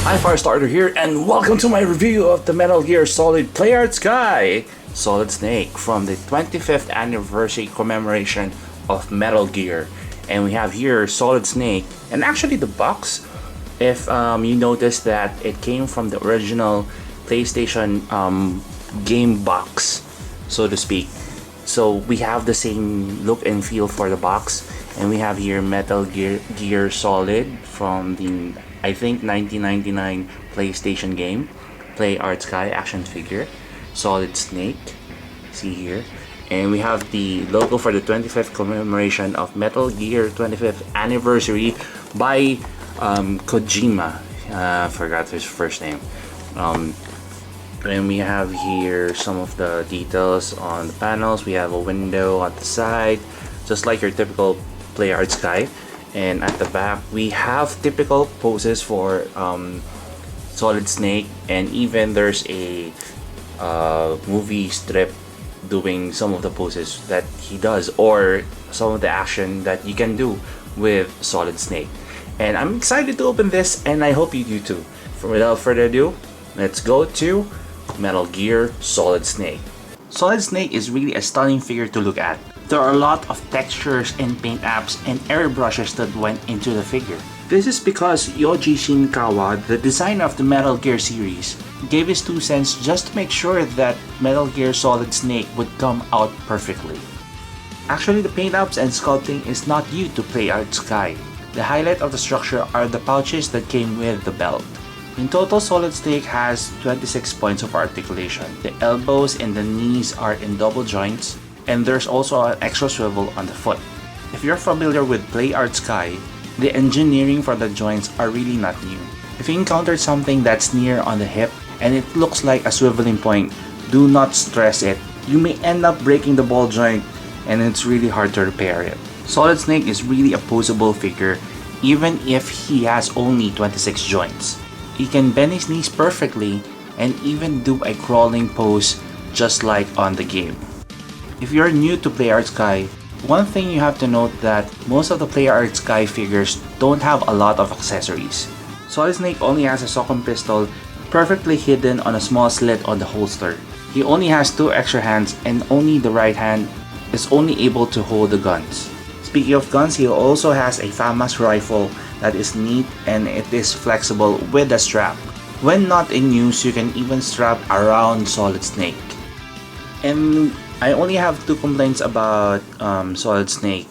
Hi Firestarter here, and welcome to my review of the Metal Gear Solid Play Arts Guy Solid Snake from the 25th anniversary commemoration of Metal Gear. And we have here Solid Snake, and actually the box, if you notice that it came from the original PlayStation game box, so to speak. So we have the same look and feel for the box, and we have here Metal Gear Solid from the, I think, 1999 PlayStation game, Play Arts Guy action figure, Solid Snake, see here. And we have the logo for the 25th commemoration of Metal Gear 25th anniversary by Kojima. Forgot his first name. And we have here some of the details on the panels. We have a window on the side, just like your typical Play Arts Guy. And at the back, we have typical poses for Solid Snake, and even there's a movie strip doing some of the poses that he does, or some of the action that you can do with Solid Snake. And I'm excited to open this, and I hope you do too. Without further ado, let's go to Metal Gear Solid Snake. Solid Snake is really a stunning figure to look at. There are a lot of textures and paint apps and airbrushes that went into the figure. This is because Yoji Shinkawa, the designer of the Metal Gear series, gave his 2 cents just to make sure that Metal Gear Solid Snake would come out perfectly. Actually, the paint apps and sculpting is not due to Play Arts Guy. The highlight of the structure are the pouches that came with the belt. In total, Solid Snake has 26 points of articulation. The elbows and the knees are in double joints, and there's also an extra swivel on the foot. If you're familiar with Play Arts Guy, the engineering for the joints are really not new. If you encounter something that's near on the hip and it looks like a swiveling point, do not stress it. You may end up breaking the ball joint, and it's really hard to repair it. Solid Snake is really a posable figure, even if he has only 26 joints. He can bend his knees perfectly and even do a crawling pose just like on the game. If you're new to Play Arts Guy, one thing you have to note that most of the Play Arts Guy figures don't have a lot of accessories. Solid Snake only has a Socom pistol perfectly hidden on a small slit on the holster. He only has 2 extra hands, and only the right hand is only able to hold the guns. Speaking of guns, he also has a FAMAS rifle that is neat, and it is flexible with a strap. When not in use, you can even strap around Solid Snake. And I only have 2 complaints about Solid Snake.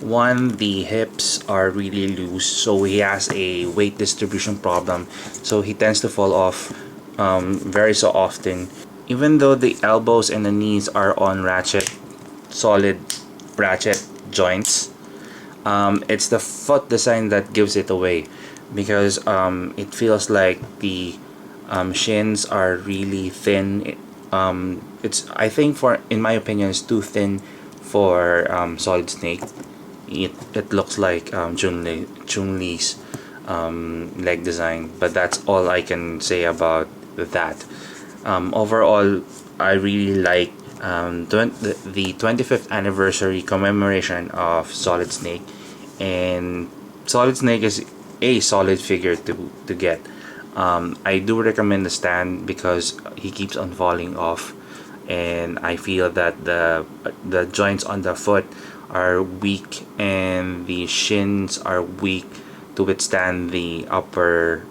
One, the hips are really loose, so he has a weight distribution problem, so he tends to fall off very so often. Even though the elbows and the knees are on solid ratchet joints, it's the foot design that gives it away, because it feels like the shins are really thin. I think, in my opinion, it's too thin for Solid Snake. It looks like Chun-Li's leg design, but that's all I can say about that. Overall, I really like the 25th anniversary commemoration of Solid Snake, and Solid Snake is a solid figure to get. I do recommend the stand because he keeps on falling off, and I feel that the joints on the foot are weak and the shins are weak to withstand the upper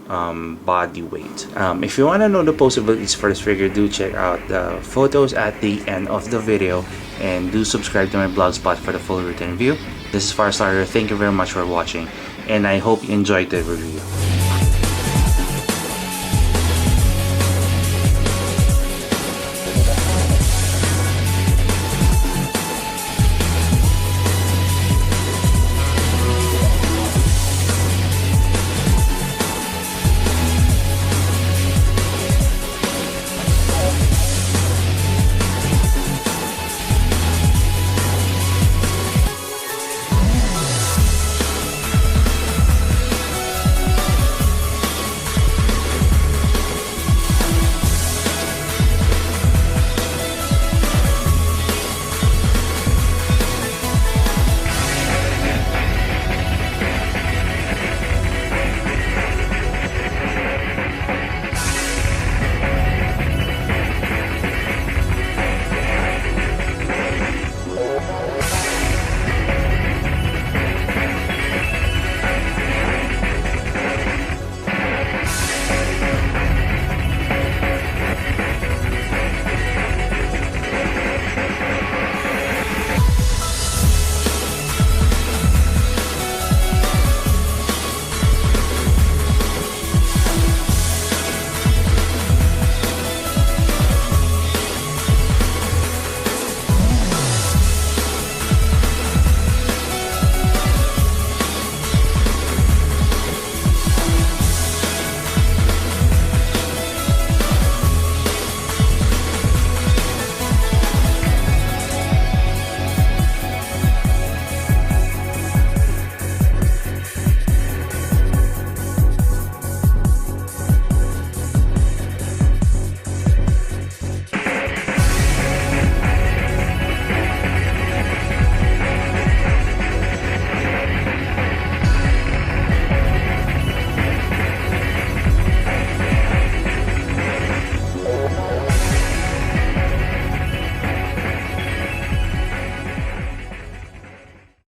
body weight. If you want to know the possibilities for this figure, do check out the photos at the end of the video, and do subscribe to my blogspot for the full written review. This is Firestarter. Thank you very much for watching, and I hope you enjoyed the review.